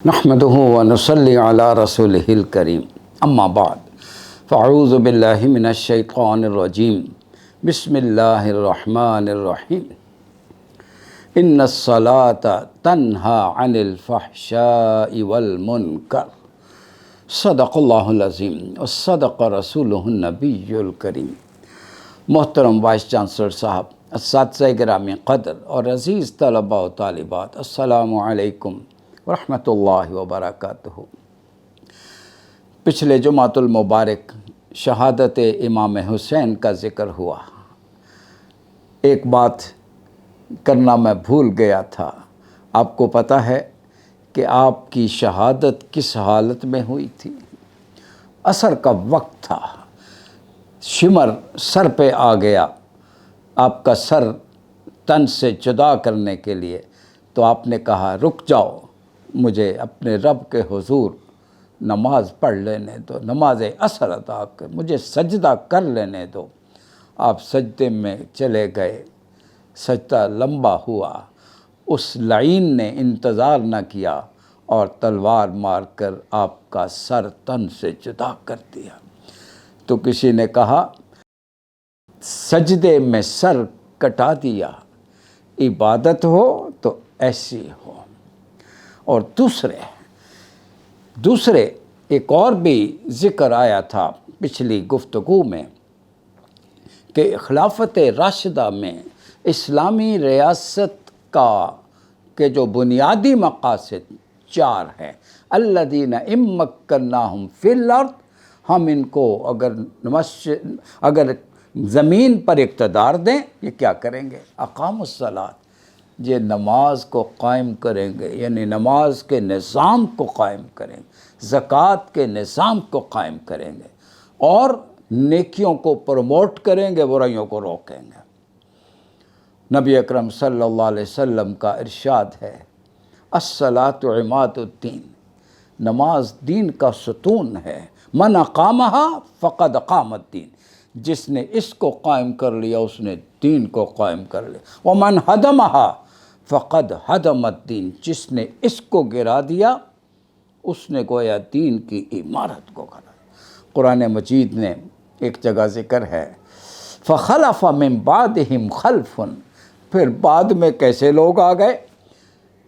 نحمده ونصلي على رسوله الكريم اما بعد فاعوذ بالله من الشيطان الرجيم بسم الله الرحمن الرحيم ان الصلاة تنهى عن الفحشاء والمنكر صدق اللہ العظیم وصدق رسولہ النبی الکریم۔ محترم وائس چانسلر صاحب، اساتذہ گرامی قدر اور عزیز طلباء و طالبات، السلام علیکم ورحمۃ اللہ وبرکاتہ۔ پچھلے جمعۃ المبارک شہادت امام حسین کا ذکر ہوا۔ ایک بات کرنا میں بھول گیا تھا۔ آپ کو پتہ ہے کہ آپ کی شہادت کس حالت میں ہوئی تھی؟ عصر کا وقت تھا، شمر سر پہ آ گیا، آپ کا سر تن سے جدا کرنے کے لیے، تو آپ نے کہا رک جاؤ، مجھے اپنے رب کے حضور نماز پڑھ لینے دو، نماز عصر ادا کر، مجھے سجدہ کر لینے دو۔ آپ سجدے میں چلے گئے، سجدہ لمبا ہوا، اس لعین نے انتظار نہ کیا اور تلوار مار کر آپ کا سر تن سے جدا کر دیا۔ تو کسی نے کہا سجدے میں سر کٹا دیا، عبادت ہو تو ایسی ہو۔ اور دوسرے ایک اور بھی ذکر آیا تھا پچھلی گفتگو میں کہ خلافت راشدہ میں اسلامی ریاست کے جو بنیادی مقاصد 4 ہیں۔ الذین ان مکناہم فی الارض، ہم ان کو اگر زمین پر اقتدار دیں، یہ کیا کریں گے؟ اقاموا الصلاۃ، یہ نماز کو قائم کریں گے، یعنی نماز کے نظام کو قائم کریں گے، زکوٰۃ کے نظام کو قائم کریں گے، اور نیکیوں کو پروموٹ کریں گے، برائیوں کو روکیں گے۔ نبی اکرم صلی اللہ علیہ وسلم کا ارشاد ہے الصلاۃ عماد الدین، نماز دین کا ستون ہے۔ من اقامہا فقد اقام الدین، جس نے اس کو قائم کر لیا اس نے دین کو قائم کر لیا۔ ومن ہدمہا فقد ہدم الدین، جس نے اس کو گرا دیا اس نے گویا دین کی عمارت کو گرا دیا۔ قرآن مجید نے ایک جگہ ذکر ہے فخلف من بعدہم خلف، پھر بعد میں کیسے لوگ آ گئے؟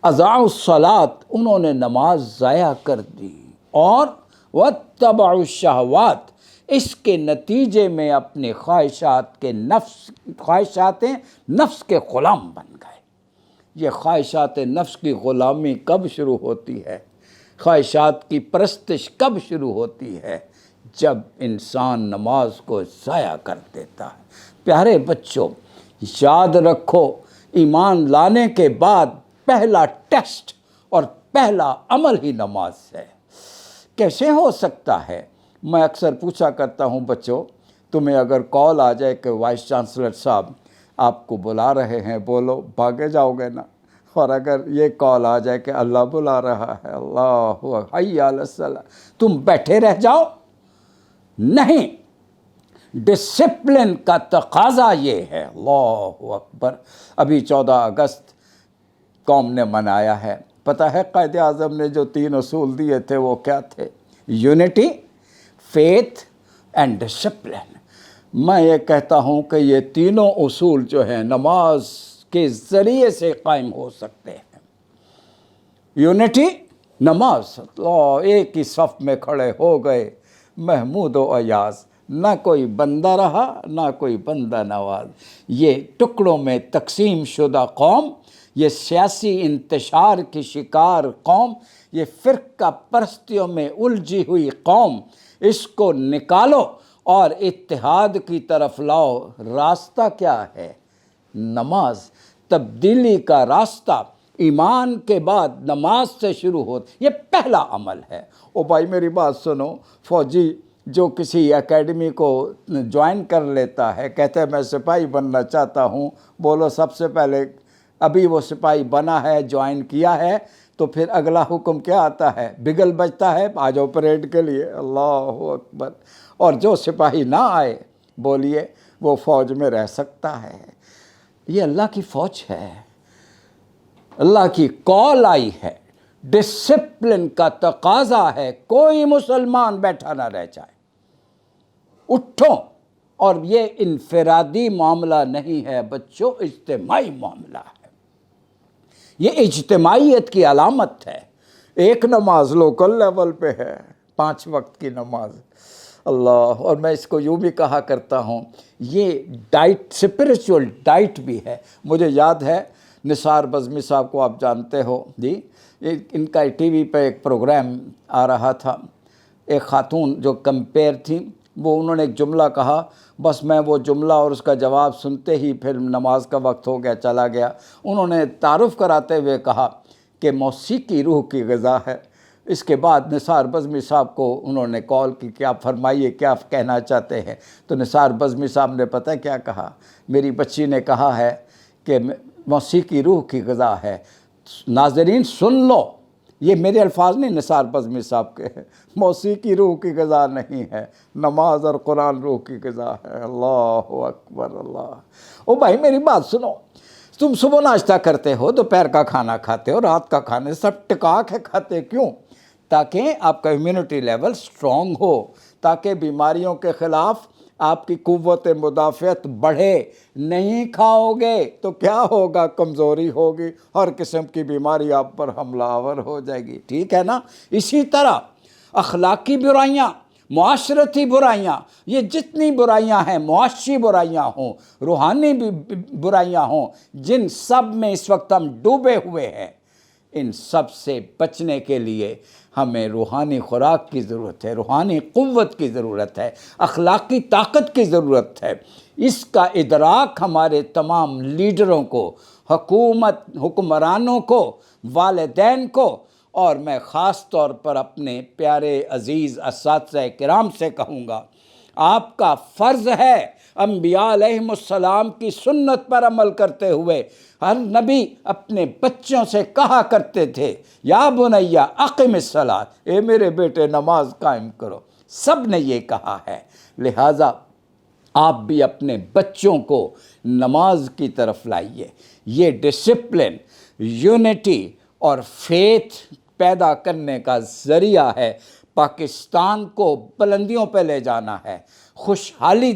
اضاعوا الصلاۃ، انہوں نے نماز ضائع کر دی، اور واتبعوا الشہوات، اس کے نتیجے میں اپنے خواہشات نفس کے غلام بن گئے۔ یہ خواہشات نفس کی غلامی کب شروع ہوتی ہے؟ خواہشات کی پرستش کب شروع ہوتی ہے؟ جب انسان نماز کو ضائع کر دیتا ہے۔ پیارے بچوں، یاد رکھو، ایمان لانے کے بعد پہلا ٹیسٹ اور پہلا عمل ہی نماز ہے۔ کیسے ہو سکتا ہے؟ میں اکثر پوچھا کرتا ہوں بچوں، تمہیں اگر کال آ جائے کہ وائس چانسلر صاحب آپ کو بلا رہے ہیں، بولو، بھاگے جاؤ گے نا؟ اور اگر یہ کال آ جائے کہ اللہ بلا رہا ہے، اللہ حی علی الصلاۃ، تم بیٹھے رہ جاؤ؟ نہیں، ڈسپلن کا تقاضا یہ ہے۔ اللہ اکبر۔ ابھی 14 اگست قوم نے منایا ہے، پتہ ہے قائد اعظم نے جو 3 اصول دیے تھے وہ کیا تھے؟ Unity, faith and discipline. میں یہ کہتا ہوں کہ یہ تینوں اصول جو ہیں نماز کے ذریعے سے قائم ہو سکتے ہیں۔ یونٹی، نماز، ایک ہی صف میں کھڑے ہو گئے، محمود و ایاز، نہ کوئی بندہ رہا نہ کوئی بندہ نواز۔ یہ ٹکڑوں میں تقسیم شدہ قوم، یہ سیاسی انتشار کی شکار قوم، یہ فرقہ پرستیوں میں الجھی ہوئی قوم، اس کو نکالو اور اتحاد کی طرف لاؤ۔ راستہ کیا ہے؟ نماز۔ تبدیلی کا راستہ ایمان کے بعد نماز سے شروع ہوتا، یہ پہلا عمل ہے۔ او بھائی میری بات سنو، فوجی جو کسی اکیڈمی کو جوائن کر لیتا ہے، کہتا ہے میں سپاہی بننا چاہتا ہوں، بولو سب سے پہلے، ابھی وہ سپاہی بنا ہے، جوائن کیا ہے، تو پھر اگلا حکم کیا آتا ہے؟ بگل بجتا ہے، آ جاؤ پریڈ کے لیے، اللہ اکبر۔ اور جو سپاہی نہ آئے، بولیے وہ فوج میں رہ سکتا ہے؟ یہ اللہ کی فوج ہے، اللہ کی کال آئی ہے، ڈسپلن کا تقاضا ہے، کوئی مسلمان بیٹھا نہ رہ جائے، اٹھو۔ اور یہ انفرادی معاملہ نہیں ہے بچوں، اجتماعی معاملہ ہے، یہ اجتماعیت کی علامت ہے۔ ایک نماز لوکل لیول پہ ہے، 5 وقت کی نماز، اللہ، اور میں اس کو یوں بھی کہا کرتا ہوں، یہ ڈائٹ، اسپرچول ڈائٹ بھی ہے۔ مجھے یاد ہے نثار بزمی صاحب کو آپ جانتے ہو جی، ان کا ٹی وی پہ ایک پروگرام آ رہا تھا، ایک خاتون جو کمپیئر تھیں، وہ انہوں نے ایک جملہ کہا، بس میں وہ جملہ اور اس کا جواب سنتے ہی پھر نماز کا وقت ہو گیا، چلا گیا۔ انہوں نے تعارف کراتے ہوئے کہا کہ موسیقی روح کی غذا ہے۔ اس کے بعد نثار بزمی صاحب کو انہوں نے کال کی کہ آپ فرمائیے کیا کہنا چاہتے ہیں، تو نثار بزمی صاحب نے پتہ کیا کہا، میری بچی نے کہا ہے کہ موسیقی روح کی غذا ہے۔ ناظرین سن لو، یہ میرے الفاظ نہیں، نثار بزمی صاحب کے، موسیقی روح کی غذا نہیں ہے، نماز اور قرآن روح کی غذا ہے۔ اللہ اکبر، اللہ۔ او بھائی میری بات سنو، تم صبح ناشتہ کرتے ہو، دوپہر کا کھانا کھاتے ہو، رات کا کھانے سب ٹکا کے کھاتے، کیوں؟ تاکہ آپ کا امیونٹی لیول سٹرونگ ہو، تاکہ بیماریوں کے خلاف آپ کی قوت مدافعت بڑھے۔ نہیں کھاؤ گے تو کیا ہوگا؟ کمزوری ہوگی، ہر قسم کی بیماری آپ پر حملہ آور ہو جائے گی، ٹھیک ہے نا؟ اسی طرح اخلاقی برائیاں، معاشرتی برائیاں، یہ جتنی برائیاں ہیں، معاشی برائیاں ہوں، روحانی برائیاں ہوں، جن سب میں اس وقت ہم ڈوبے ہوئے ہیں، ان سب سے بچنے کے لیے ہمیں روحانی خوراک کی ضرورت ہے، روحانی قوت کی ضرورت ہے، اخلاقی طاقت کی ضرورت ہے۔ اس کا ادراک ہمارے تمام لیڈروں کو، حکمرانوں کو، والدین کو، اور میں خاص طور پر اپنے پیارے عزیز اساتذہ کرام سے کہوں گا، آپ کا فرض ہے انبیاء علیہم السلام کی سنت پر عمل کرتے ہوئے۔ ہر نبی اپنے بچوں سے کہا کرتے تھے، یا بنیا اقم الصلاۃ، اے میرے بیٹے نماز قائم کرو، سب نے یہ کہا ہے۔ لہٰذا آپ بھی اپنے بچوں کو نماز کی طرف لائیے۔ یہ ڈسپلن، یونٹی اور فیتھ پیدا کرنے کا ذریعہ ہے، پاکستان کو بلندیوں پہ لے جانا ہے، خوشحالی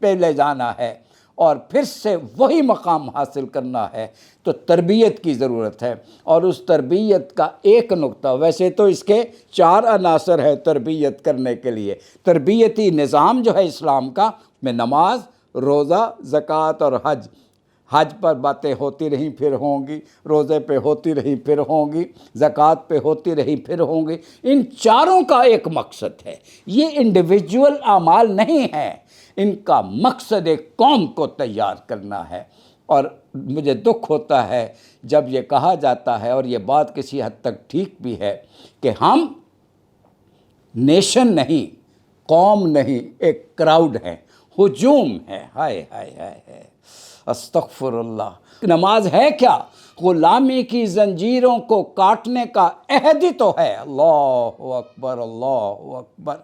پہ لے جانا ہے، اور پھر سے وہی مقام حاصل کرنا ہے، تو تربیت کی ضرورت ہے۔ اور اس تربیت کا ایک نقطہ، ویسے تو اس کے 4 عناصر ہے تربیت کرنے کے لیے۔ تربیتی نظام جو ہے اسلام کا، میں نماز، روزہ، زکوٰۃ اور حج، حج پر باتیں ہوتی رہیں پھر ہوں گی، روزے پہ ہوتی رہی پھر ہوں گی، زکوٰۃ پہ ہوتی رہی پھر ہوں گی۔ ان چاروں کا ایک مقصد ہے، یہ انڈیویجول اعمال نہیں ہیں، ان کا مقصد ایک قوم کو تیار کرنا ہے۔ اور مجھے دکھ ہوتا ہے جب یہ کہا جاتا ہے، اور یہ بات کسی حد تک ٹھیک بھی ہے، کہ ہم نیشن نہیں، قوم نہیں، ایک کراؤڈ ہے، ہجوم ہے، ہائے ہائے ہائے ہائے، استغفر اللہ۔ نماز ہے کیا؟ غلامی کی زنجیروں کو کاٹنے کا عہد ہی تو ہے۔ اللہ اکبر، اللہ اکبر،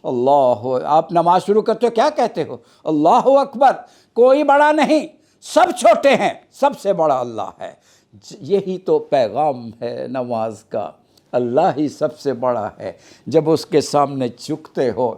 اللہ۔ آپ نماز شروع کرتے ہو کیا کہتے ہو؟ اللہ اکبر، کوئی بڑا نہیں، سب چھوٹے ہیں، سب سے بڑا اللہ ہے۔ یہی تو پیغام ہے نماز کا، اللہ ہی سب سے بڑا ہے۔ جب اس کے سامنے جھکتے ہو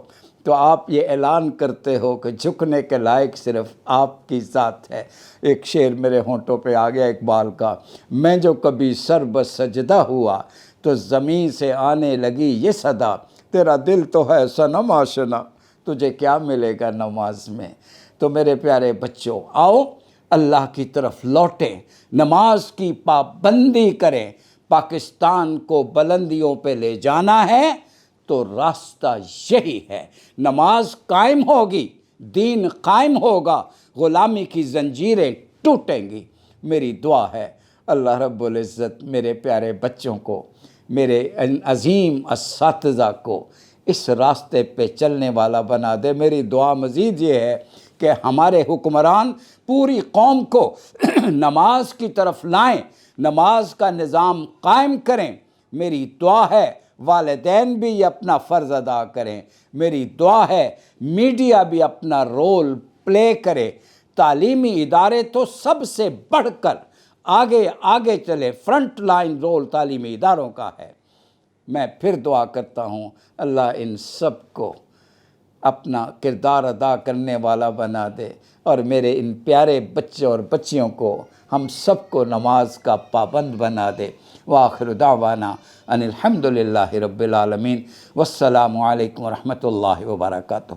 تو آپ یہ اعلان کرتے ہو کہ جھکنے کے لائق صرف آپ کی ذات ہے۔ ایک شعر میرے ہونٹوں پہ آ گیا اقبال کا، میں جو کبھی سر بسجدہ ہوا تو زمین سے آنے لگی یہ صدا، تیرا دل تو ہے صنم آشنا، تجھے کیا ملے گا نماز میں۔ تو میرے پیارے بچوں، آؤ اللہ کی طرف لوٹیں، نماز کی پابندی کریں۔ پاکستان کو بلندیوں پہ لے جانا ہے تو راستہ یہی ہے، نماز قائم ہوگی، دین قائم ہوگا، غلامی کی زنجیریں ٹوٹیں گی۔ میری دعا ہے اللہ رب العزت میرے پیارے بچوں کو، میرے عظیم اساتذہ کو اس راستے پہ چلنے والا بنا دے۔ میری دعا مزید یہ ہے کہ ہمارے حکمران پوری قوم کو نماز کی طرف لائیں، نماز کا نظام قائم کریں۔ میری دعا ہے والدین بھی یہ اپنا فرض ادا کریں۔ میری دعا ہے میڈیا بھی اپنا رول پلے کرے۔ تعلیمی ادارے تو سب سے بڑھ کر آگے آگے چلے، فرنٹ لائن رول تعلیمی اداروں کا ہے۔ میں پھر دعا کرتا ہوں اللہ ان سب کو اپنا کردار ادا کرنے والا بنا دے، اور میرے ان پیارے بچے اور بچیوں کو، ہم سب کو نماز کا پابند بنا دے۔ وآخر دعوانا ان الحمد للہ رب العالمین، والسلام علیکم ورحمۃ اللہ وبرکاتہ۔